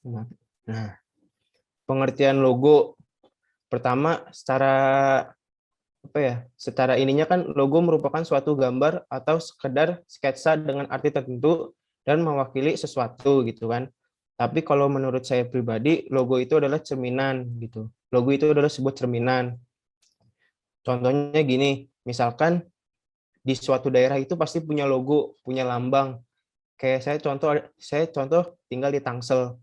Nah, pengertian logo pertama secara apa ya? Secara ininya kan logo merupakan suatu gambar atau sekedar sketsa dengan arti tertentu dan mewakili sesuatu gitu kan. Tapi kalau menurut saya pribadi, logo itu adalah cerminan gitu. Logo itu adalah sebuah cerminan. Contohnya gini, misalkan di suatu daerah itu pasti punya logo, punya lambang. Kayak saya contoh tinggal di Tangsel.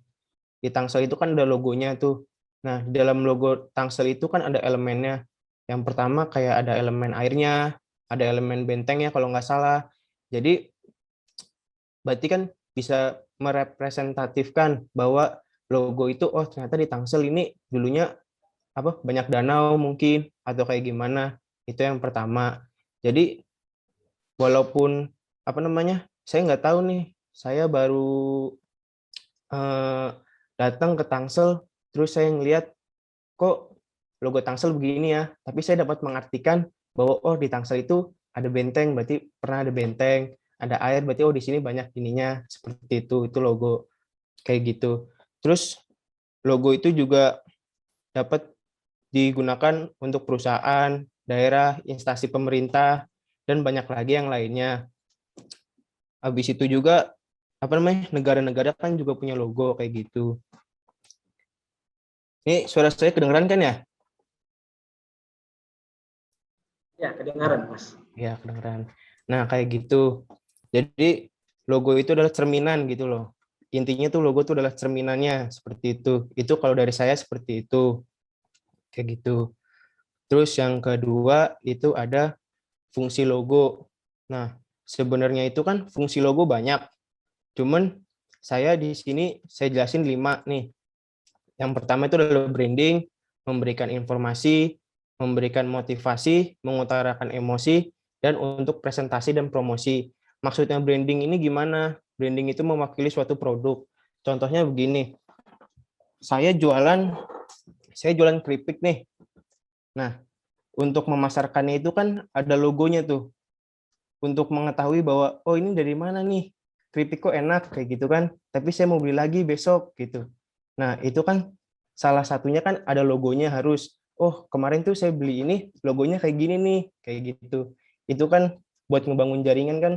Di Tangsel itu kan ada logonya tuh. Nah, di dalam logo Tangsel itu kan ada elemennya. Yang pertama kayak ada elemen airnya, ada elemen bentengnya kalau nggak salah. Jadi berarti kan bisa merepresentatifkan bahwa logo itu oh ternyata di Tangsel ini dulunya apa banyak danau mungkin atau kayak gimana. Itu yang pertama. Jadi walaupun apa namanya? Saya nggak tahu nih. Saya baru eh, datang ke Tangsel terus saya ngelihat kok logo Tangsel begini ya, tapi saya dapat mengartikan bahwa oh di Tangsel itu ada benteng, berarti pernah ada benteng, ada air, berarti oh di sini banyak ininya, seperti itu logo kayak gitu. Terus logo itu juga dapat digunakan untuk perusahaan, daerah, instansi pemerintah, dan banyak lagi yang lainnya. Habis itu juga apa namanya negara-negara kan juga punya logo kayak gitu. Ini suara saya kedengeran kan ya? Ya, kedengaran, Mas. Ya, kedengeran. Nah, kayak gitu. Jadi, logo itu adalah cerminan gitu loh. Intinya tuh logo itu adalah cerminannya, seperti itu. Itu kalau dari saya seperti itu. Kayak gitu. Terus yang kedua, itu ada fungsi logo. Nah, sebenarnya itu kan fungsi logo banyak. Cuman saya di sini, saya jelasin 5 nih. Yang pertama itu adalah branding, memberikan informasi, memberikan motivasi, mengutarakan emosi, dan untuk presentasi dan promosi. Maksudnya branding ini gimana? Branding itu mewakili suatu produk. Contohnya begini, saya jualan saya jualan keripik nih. Nah, untuk memasarkannya itu kan ada logonya tuh. Untuk mengetahui bahwa oh ini dari mana nih? Keripik kok enak kayak gitu kan. Tapi saya mau beli lagi besok gitu. Nah, itu kan salah satunya kan ada logonya harus. Oh, kemarin tuh saya beli ini logonya kayak gini nih, kayak gitu. Itu kan buat ngebangun jaringan kan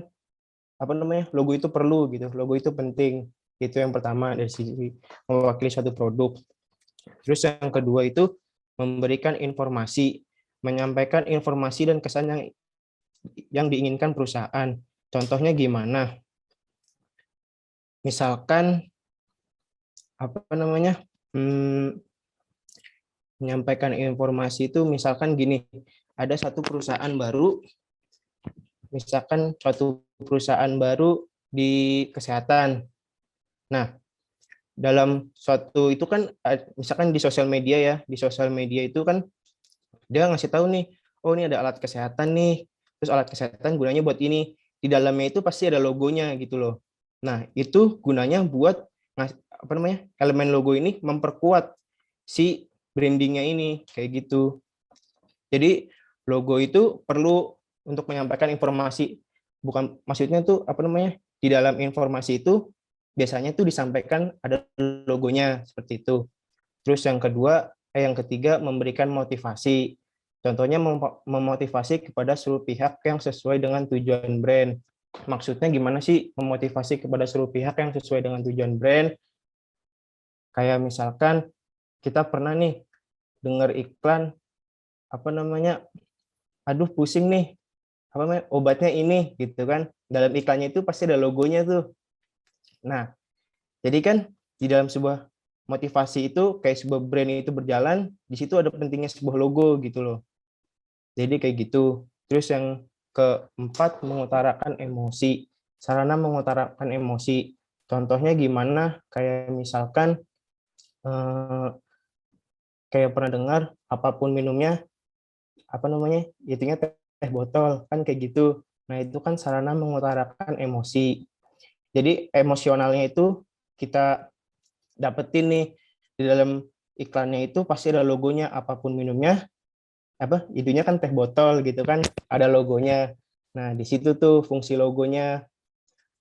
apa namanya? Logo itu perlu gitu. Logo itu penting. Itu yang pertama dari sisi mewakili suatu produk. Terus yang kedua itu memberikan informasi, menyampaikan informasi dan kesan yang diinginkan perusahaan. Contohnya gimana? Misalkan apa namanya? Hmm, menyampaikan informasi itu misalkan gini, ada satu perusahaan baru, misalkan suatu perusahaan baru di kesehatan. Nah, dalam suatu itu kan misalkan di sosial media ya, di sosial media itu kan dia ngasih tahu nih, oh ini ada alat kesehatan nih, terus alat kesehatan gunanya buat ini. Di dalamnya itu pasti ada logonya gitu loh. Nah, itu gunanya buat apa namanya? Elemen logo ini memperkuat si brandingnya ini kayak gitu. Jadi logo itu perlu untuk menyampaikan informasi. Bukan maksudnya tuh apa namanya? Di dalam informasi itu biasanya tuh disampaikan ada logonya seperti itu. Terus yang ketiga memberikan motivasi. Contohnya memotivasi kepada seluruh pihak yang sesuai dengan tujuan brand. Maksudnya gimana sih memotivasi kepada seluruh pihak yang sesuai dengan tujuan brand? Kayak misalkan kita pernah nih dengar iklan apa namanya? Aduh pusing nih, apa namanya? Obatnya ini gitu kan. Dalam iklannya itu pasti ada logonya tuh. Nah, jadi kan di dalam sebuah motivasi itu kayak sebuah brand itu berjalan, di situ ada pentingnya sebuah logo gitu loh. Jadi kayak gitu. Terus yang keempat mengutarakan emosi. Sarana mengutarakan emosi. Contohnya gimana? Kayak misalkan eh, kayak pernah dengar apapun minumnya apa namanya? Itunya teh botol kan kayak gitu. Nah, itu kan sarana mengutarakan emosi. Jadi emosionalnya itu kita dapetin nih di dalam iklannya itu pasti ada logonya apapun minumnya apa itunya kan teh botol gitu kan ada logonya. Nah, di situ tuh fungsi logonya.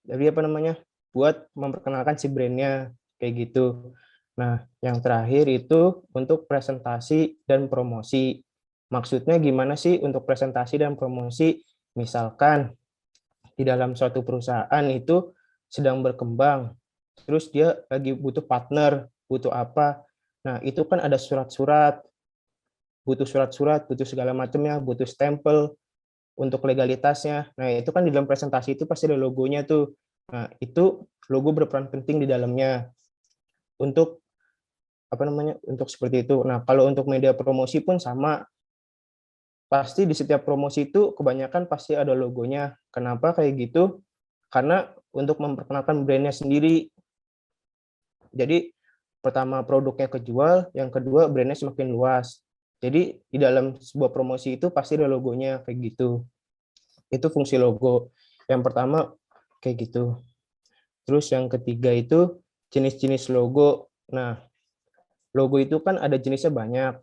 Jadi apa namanya? Buat memperkenalkan si brandnya kayak gitu. Nah, yang terakhir itu untuk presentasi dan promosi. Maksudnya gimana sih untuk presentasi dan promosi? Misalkan di dalam suatu perusahaan itu sedang berkembang, terus dia lagi butuh partner, butuh apa. Nah, itu kan ada surat-surat, butuh segala macamnya, butuh stempel untuk legalitasnya. Nah, itu kan di dalam presentasi itu pasti ada logonya tuh. Nah, itu logo berperan penting di dalamnya untuk apa namanya? Untuk seperti itu. Nah, kalau untuk media promosi pun sama. Pasti di setiap promosi itu kebanyakan pasti ada logonya. Kenapa kayak gitu? Karena untuk memperkenalkan brandnya sendiri. Jadi pertama produknya kejual, yang kedua brandnya semakin luas. Jadi di dalam sebuah promosi itu pasti ada logonya kayak gitu. Itu fungsi logo. Yang pertama kayak gitu. Terus yang ketiga itu jenis-jenis logo. Nah, logo itu kan ada jenisnya banyak.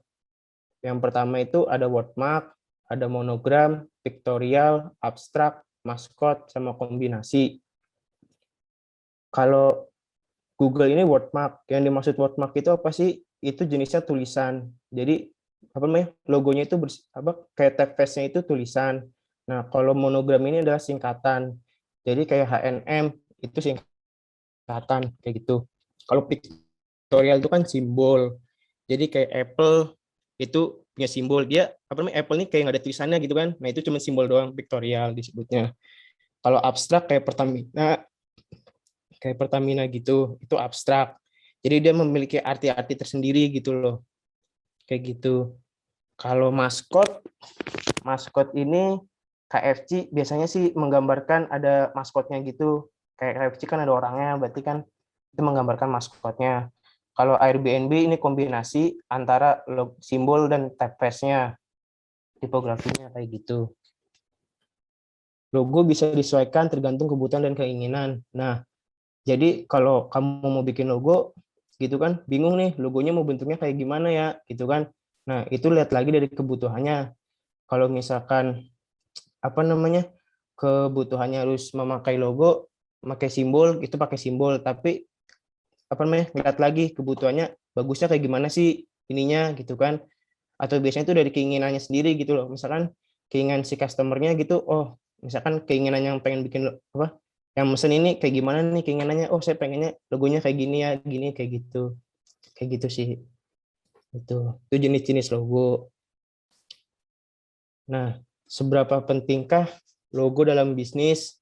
Yang pertama itu ada wordmark, ada monogram, pictorial, abstrak, maskot, sama kombinasi. Kalau Google ini wordmark, yang dimaksud wordmark itu apa sih? Itu jenisnya tulisan. Jadi apa namanya? Logonya itu kayak typeface-nya itu tulisan. Nah, kalau monogram ini adalah singkatan. Jadi kayak HNM itu singkatan kayak gitu. Kalau pictorial itu kan simbol. Jadi kayak Apple itu punya simbol, dia apa namanya, Apple ini kayak nggak ada tulisannya gitu kan. Nah, itu cuma simbol doang, pictorial disebutnya. Kalau abstrak kayak Pertamina gitu, itu abstrak. Jadi dia memiliki arti-arti tersendiri gitu loh. Kayak gitu. Kalau maskot ini KFC biasanya sih menggambarkan ada maskotnya gitu. Kayak KFC kan ada orangnya, berarti kan itu menggambarkan maskotnya. Kalau Airbnb ini kombinasi antara simbol dan typeface-nya, tipografinya kayak gitu. Logo bisa disesuaikan tergantung kebutuhan dan keinginan. Nah, jadi kalau kamu mau bikin logo gitu kan, bingung nih logonya mau bentuknya kayak gimana ya gitu kan. Nah, itu lihat lagi dari kebutuhannya. Kalau misalkan apa namanya? Kebutuhannya harus memakai logo, pakai simbol, itu pakai simbol, tapi apa namanya? Lihat lagi kebutuhannya bagusnya kayak gimana sih ininya gitu kan. Atau biasanya itu dari keinginannya sendiri gitu loh. Misalkan keinginan si customer-nya gitu, oh, misalkan keinginan yang pengen bikin apa? Yang mesen ini kayak gimana nih keinginannya? Oh, saya pengennya logonya kayak gini ya, gini kayak gitu. Kayak gitu sih. Itu jenis-jenis logo. Nah, seberapa pentingkah logo dalam bisnis?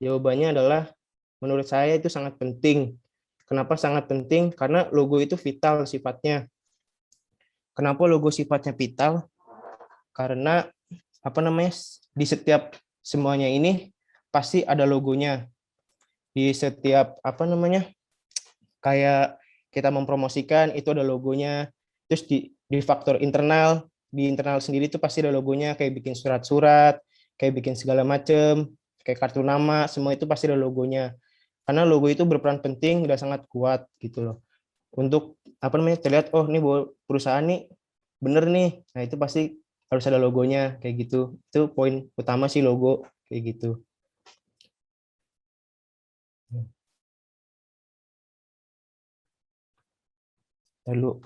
Jawabannya adalah menurut saya itu sangat penting. Kenapa sangat penting? Karena logo itu vital sifatnya. Kenapa logo sifatnya vital? Karena apa namanya? Di setiap semuanya ini pasti ada logonya. Di setiap apa namanya? Kayak kita mempromosikan itu ada logonya. Terus di faktor internal, di internal sendiri itu pasti ada logonya, kayak bikin surat-surat, kayak bikin segala macam, kayak kartu nama, semua itu pasti ada logonya. Karena logo itu berperan penting dan sangat kuat gitu loh. Untuk apa namanya? Terlihat oh ini perusahaan nih bener nih. Nah, itu pasti harus ada logonya kayak gitu. Itu poin utama sih logo kayak gitu. Lalu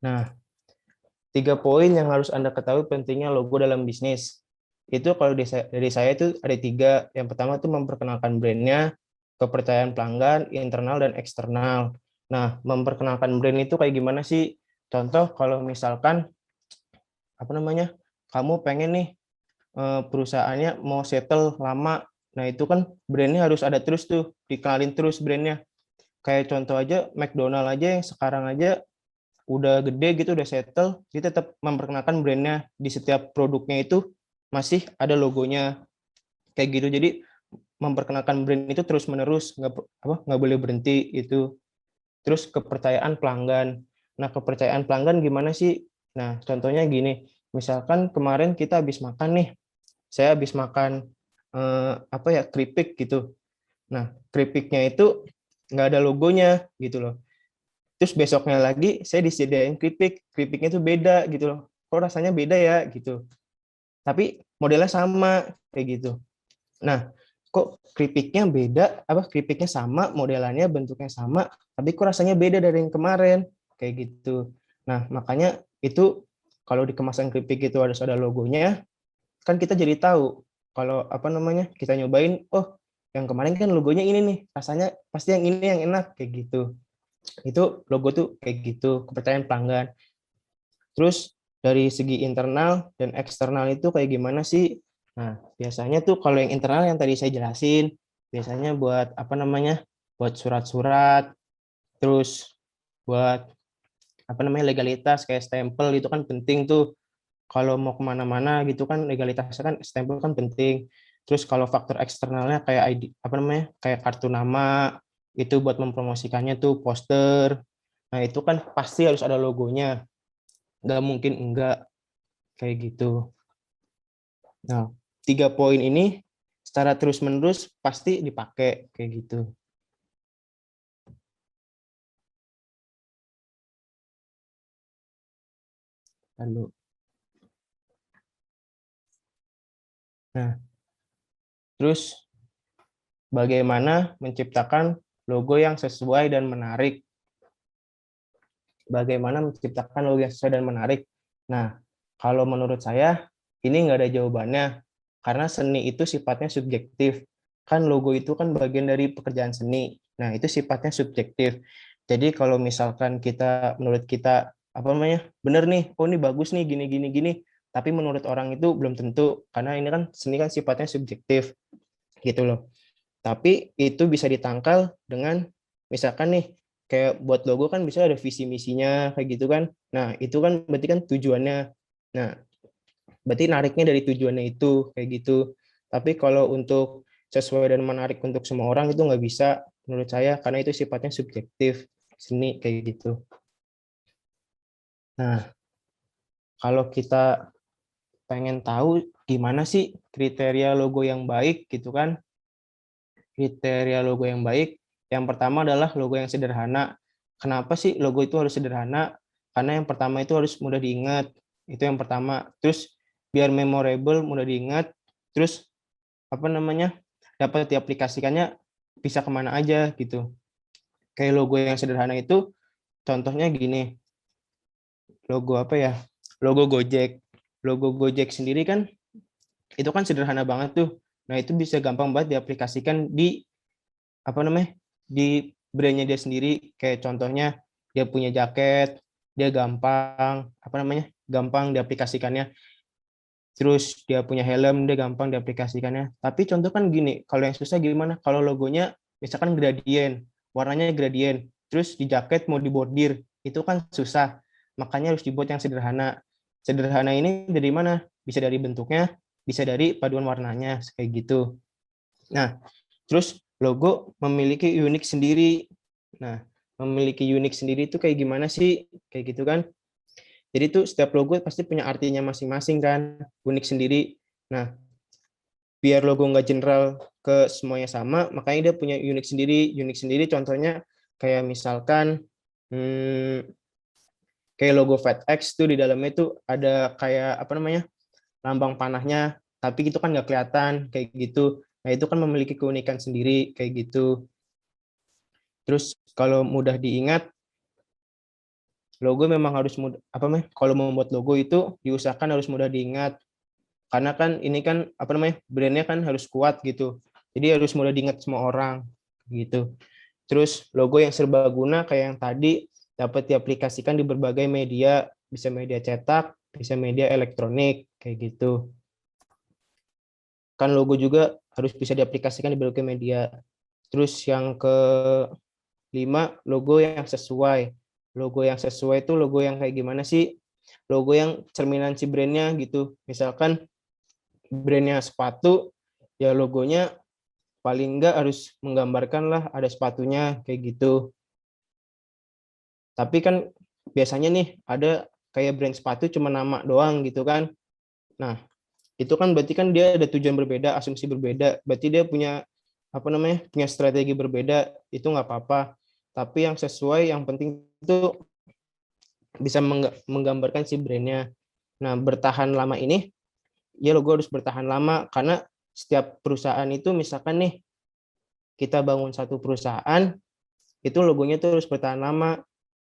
nah, 3 poin yang harus Anda ketahui pentingnya logo dalam bisnis. Itu kalau dari saya itu ada 3. Yang pertama itu memperkenalkan brandnya, kepercayaan pelanggan, internal dan eksternal. Nah, memperkenalkan brand itu kayak gimana sih? Contoh kalau misalkan apa namanya, kamu pengen nih perusahaannya mau settle lama, nah itu kan brandnya harus ada terus tuh, dikenalin terus brandnya. Kayak contoh aja McDonald aja yang sekarang aja udah gede gitu, udah settle, dia tetap memperkenalkan brandnya di setiap produknya itu masih ada logonya kayak gitu. Jadi memperkenalkan brand itu terus menerus, nggak boleh berhenti itu. Terus kepercayaan pelanggan. Nah, kepercayaan pelanggan gimana sih? Nah, contohnya gini, misalkan kemarin kita habis makan nih, saya habis makan apa ya, keripik gitu. Nah, keripiknya itu nggak ada logonya gitu loh. Terus besoknya lagi saya disediain keripiknya itu beda gitu loh. Kok rasanya beda ya gitu. tapi modelnya sama kayak gitu. Nah, kok keripiknya beda, keripiknya sama, modelannya bentuknya sama, tapi kok rasanya beda dari yang kemarin kayak gitu. Nah, makanya itu kalau di kemasan keripik itu harus ada logonya, kan kita jadi tahu kalau kita nyobain, oh yang kemarin kan logonya ini nih, rasanya pasti yang ini yang enak kayak gitu. Itu logo tuh kayak gitu, kepercayaan pelanggan. Terus dari segi internal dan eksternal itu kayak gimana sih? Nah, biasanya tuh kalau yang internal yang tadi saya jelasin, biasanya buat buat surat-surat, terus buat legalitas kayak stempel itu kan penting tuh. Kalau mau kemana-mana gitu kan legalitasnya kan stempel kan penting. Terus kalau faktor eksternalnya kayak ID, kayak kartu nama, itu buat mempromosikannya tuh poster. Nah, itu kan pasti harus ada logonya. Nggak mungkin enggak kayak gitu. Nah, 3 poin ini secara terus-menerus pasti dipakai kayak gitu. Lalu, nah, terus bagaimana menciptakan logo yang sesuai dan menarik? Bagaimana menciptakan logo yang sesuai dan menarik? Nah, kalau menurut saya ini nggak ada jawabannya karena seni itu sifatnya subjektif. Kan logo itu kan bagian dari pekerjaan seni. Nah, itu sifatnya subjektif. Jadi kalau misalkan menurut kita bener nih, oh ini bagus nih gini gini gini, tapi menurut orang itu belum tentu karena ini kan seni kan sifatnya subjektif gitu loh. Tapi itu bisa ditangkal dengan misalkan nih kayak buat logo kan bisa ada visi misinya kayak gitu kan. Nah, itu kan berarti kan tujuannya. Nah, berarti nariknya dari tujuannya itu kayak gitu. Tapi kalau untuk sesuai dan menarik untuk semua orang itu nggak bisa menurut saya karena itu sifatnya subjektif seni kayak gitu. Nah, kalau kita pengen tahu gimana sih kriteria logo yang baik gitu kan, kriteria logo yang baik, yang pertama adalah logo yang sederhana. Kenapa sih logo itu harus sederhana? Karena yang pertama itu harus mudah diingat. Itu yang pertama. Terus biar memorable, mudah diingat. Terus dapat diaplikasikannya bisa kemana aja gitu. Kayak logo yang sederhana itu, contohnya gini, logo apa ya? Logo Gojek. Logo Gojek sendiri kan, itu kan sederhana banget tuh. Nah, itu bisa gampang banget diaplikasikan di di brandnya dia sendiri kayak contohnya dia punya jaket dia gampang diaplikasikannya, terus dia punya helm dia gampang diaplikasikannya. Tapi contoh kan gini, kalau yang susah gimana kalau logonya misalkan gradien, warnanya gradien, terus di jaket mau dibordir itu kan susah, makanya harus dibuat yang sederhana. Sederhana ini dari mana? Bisa dari bentuknya, bisa dari paduan warnanya kayak gitu. Nah, terus logo memiliki unik sendiri. Nah, memiliki unik sendiri itu kayak gimana sih? Kayak gitu kan. Jadi tuh setiap logo pasti punya artinya masing-masing kan, unik sendiri. Nah, biar logo nggak general ke semuanya sama, makanya dia punya unik sendiri. Unik sendiri contohnya kayak misalkan kayak logo FedEx tuh di dalamnya tuh ada kayak lambang panahnya, tapi itu kan nggak kelihatan kayak gitu. Nah, itu kan memiliki keunikan sendiri kayak gitu. Terus kalau mudah diingat, logo memang harus mudah, kalau membuat logo itu diusahakan harus mudah diingat. Karena kan ini kan brandnya kan harus kuat gitu. Jadi harus mudah diingat semua orang gitu. Terus logo yang serbaguna kayak yang tadi dapat diaplikasikan di berbagai media, bisa media cetak, bisa media elektronik kayak gitu. Kan logo juga harus bisa diaplikasikan di berbagai media. Terus yang kelima, logo yang sesuai. Logo yang sesuai itu logo yang kayak gimana sih? Logo yang cerminan si brandnya gitu. Misalkan brandnya sepatu, ya logonya paling enggak harus menggambarkan lah ada sepatunya kayak gitu. Tapi kan biasanya nih ada kayak brand sepatu cuma nama doang gitu kan. Nah, itu kan berarti kan dia ada tujuan berbeda, asumsi berbeda. Berarti dia punya punya strategi berbeda, itu nggak apa-apa. Tapi yang sesuai, yang penting itu bisa menggambarkan si brandnya. Nah, bertahan lama ini ya logo harus bertahan lama, karena setiap perusahaan itu misalkan nih kita bangun satu perusahaan, itu logonya tuh harus bertahan lama.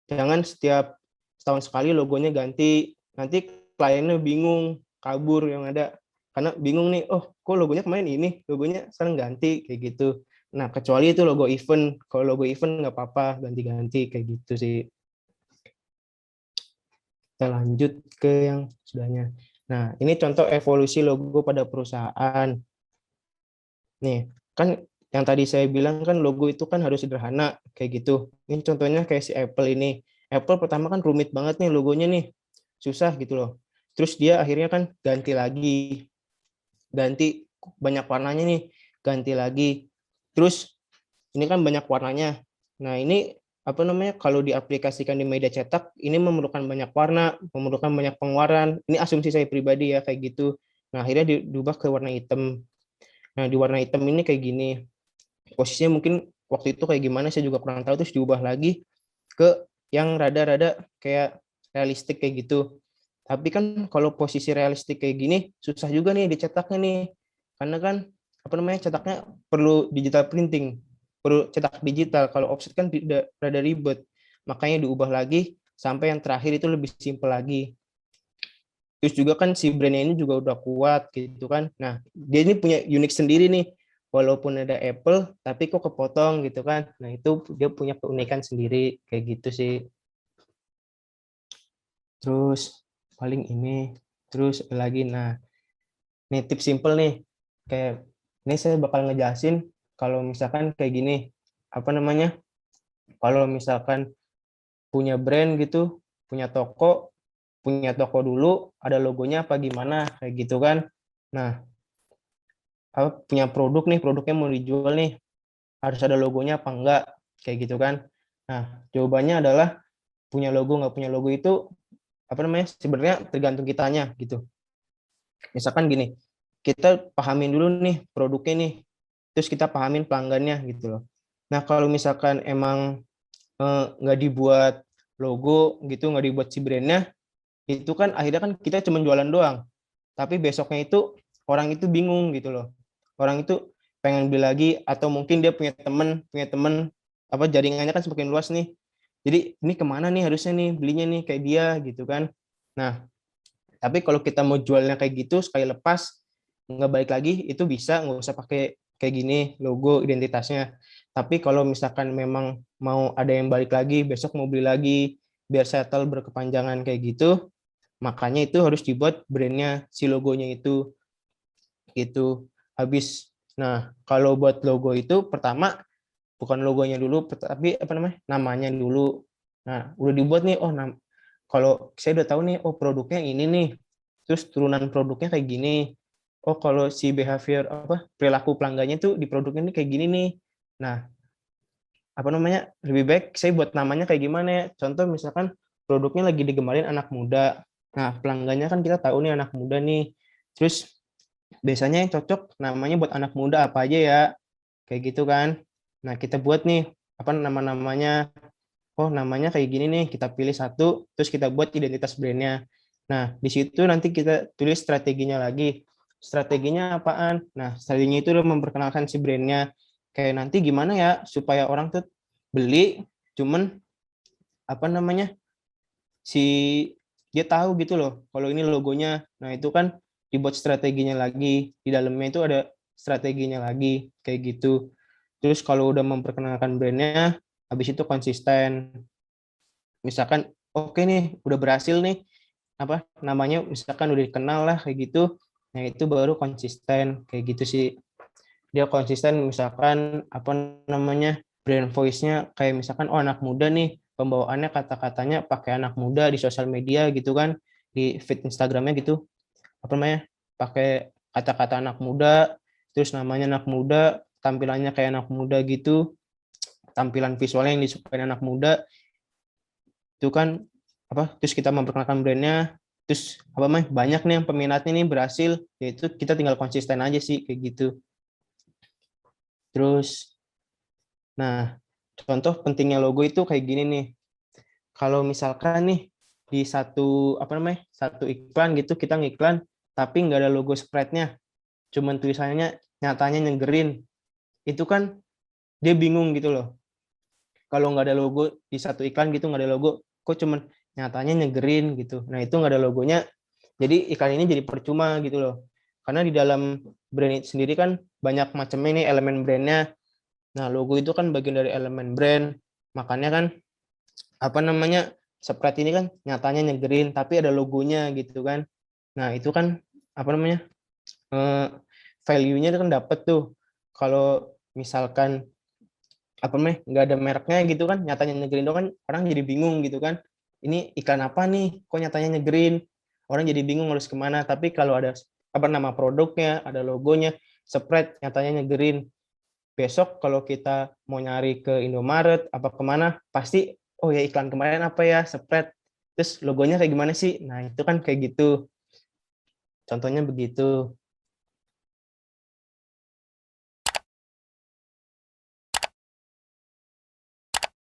Jangan setiap setahun sekali logonya ganti, nanti kliennya bingung, kabur yang ada. Karena bingung nih, oh kok logonya kemarin ini, logonya sekarang ganti, kayak gitu. Nah, kecuali itu logo event. Kalau logo event nggak apa-apa, ganti-ganti, kayak gitu sih. Kita lanjut ke yang sudahnya. Nah, ini contoh evolusi logo pada perusahaan. Nih, kan yang tadi saya bilang kan logo itu kan harus sederhana, kayak gitu. Ini contohnya kayak si Apple ini. Apple pertama kan rumit banget nih logonya nih, susah gitu loh. Terus dia akhirnya kan ganti lagi, ganti banyak warnanya nih, ganti lagi. Terus ini kan banyak warnanya. Nah, ini apa namanya, kalau diaplikasikan di media cetak, ini memerlukan banyak warna, memerlukan banyak pengeluaran. Ini asumsi saya pribadi ya, kayak gitu. Nah, akhirnya diubah ke warna hitam. Nah, di warna hitam ini kayak gini. Posisinya mungkin waktu itu kayak gimana saya juga kurang tahu, terus diubah lagi ke yang rada-rada kayak realistik kayak gitu. Tapi kan kalau posisi realistik kayak gini susah juga nih dicetaknya nih. Karena kan apa namanya, cetaknya perlu digital printing, perlu cetak digital. Kalau offset kan tidak rada ribet. Makanya diubah lagi sampai yang terakhir itu lebih simpel lagi. Terus juga kan si brandnya ini juga udah kuat gitu kan. Nah, dia ini punya unik sendiri nih. Walaupun ada Apple, tapi kok kepotong gitu kan. Nah, itu dia punya keunikan sendiri kayak gitu sih. Terus paling ini, terus lagi, nah, nih tips simple nih. Kayak ini saya bakal ngejelasin kalau misalkan kayak gini, apa namanya? Kalau misalkan punya brand gitu, punya toko dulu, ada logonya apa gimana kayak gitu kan. Nah, punya produk nih, produknya mau dijual nih, harus ada logonya apa enggak, kayak gitu kan. Nah, jawabannya adalah punya logo nggak punya logo itu apa namanya, sebenarnya tergantung kitanya gitu. Misalkan gini, kita pahamin dulu nih produknya nih, terus kita pahamin pelanggannya gitu loh. Nah, kalau misalkan emang nggak dibuat logo gitu, nggak dibuat si brandnya, itu kan akhirnya kan kita cuma jualan doang, tapi besoknya itu orang itu bingung gitu loh. Orang itu pengen beli lagi, atau mungkin dia punya temen apa, jaringannya kan semakin luas nih. Jadi ini kemana nih harusnya nih belinya nih kayak dia gitu kan. Nah, tapi kalau kita mau jualnya kayak gitu sekali lepas nggak balik lagi, itu bisa, nggak usah pakai kayak gini logo identitasnya. Tapi kalau misalkan memang mau ada yang balik lagi, besok mau beli lagi, biar settle berkepanjangan kayak gitu, makanya itu harus dibuat brandnya, si logonya itu gitu. Habis, nah kalau buat logo itu pertama bukan logonya dulu, tapi apa namanya, namanya dulu. Nah, udah dibuat nih, oh kalau saya udah tahu nih, oh produknya ini nih, terus turunan produknya kayak gini. Oh, kalau si behavior apa, perilaku pelanggannya tuh di produknya ini kayak gini nih. Nah, apa namanya, lebih baik saya buat namanya kayak gimana ya. Contoh misalkan produknya lagi digemarin anak muda. Nah, pelanggannya kan kita tahu nih anak muda nih. Terus biasanya yang cocok namanya buat anak muda apa aja ya, kayak gitu kan. Nah, kita buat nih apa nama-namanya. Oh, namanya kayak gini nih, kita pilih satu, terus kita buat identitas brandnya. Nah, di situ nanti kita tulis strateginya lagi. Strateginya apaan? Nah, strateginya itu udah memperkenalkan si brandnya. Kayak nanti gimana ya supaya orang tuh beli, cuman apa namanya, si dia tahu gitu loh kalau ini logonya. Nah, itu kan dibuat strateginya lagi, di dalamnya itu ada strateginya lagi kayak gitu. Terus kalau udah memperkenalkan brandnya, habis itu konsisten. Misalkan oke nih udah berhasil nih, apa namanya, misalkan udah dikenal lah kayak gitu, nah itu baru konsisten kayak gitu sih. Dia konsisten, misalkan apa namanya, brand voice-nya kayak misalkan oh anak muda nih, pembawaannya kata-katanya pakai anak muda di sosial media gitu kan, di feed Instagramnya gitu, apa namanya, pakai kata-kata anak muda, terus namanya anak muda, tampilannya kayak anak muda gitu, tampilan visualnya yang disukai anak muda itu kan, apa, terus kita memperkenalkan brandnya, terus apa mah banyak nih yang peminatnya nih berhasil, yaitu kita tinggal konsisten aja sih kayak gitu. Terus, nah, contoh pentingnya logo itu kayak gini nih. Kalau misalkan nih di satu apa namanya, satu iklan gitu, kita ngiklan tapi nggak ada logo spreadnya, cuman tulisannya nyatanya nyegerin, itu kan dia bingung gitu loh. Kalau nggak ada logo di satu iklan gitu, nggak ada logo, kok cuman nyatanya nyegerin gitu. Nah itu nggak ada logonya, jadi iklan ini jadi percuma gitu loh. Karena di dalam brand itu sendiri kan banyak macamnya nih elemen brandnya. Nah logo itu kan bagian dari elemen brand, makanya kan apa namanya spread ini kan nyatanya nyegerin, tapi ada logonya gitu kan. Nah itu kan apa namanya value-nya kan dapet tuh. Kalau misalkan apa namanya nggak ada mereknya gitu kan, nyatanya nyegerin doang kan orang jadi bingung gitu kan, ini iklan apa nih kok nyatanya nyegerin, orang jadi bingung harus kemana. Tapi kalau ada apa nama produknya, ada logonya, spread nyatanya nyegerin, besok kalau kita mau nyari ke Indomaret apa kemana pasti oh ya iklan kemarin apa ya spread, terus logonya kayak gimana sih. Nah itu kan kayak gitu, contohnya begitu.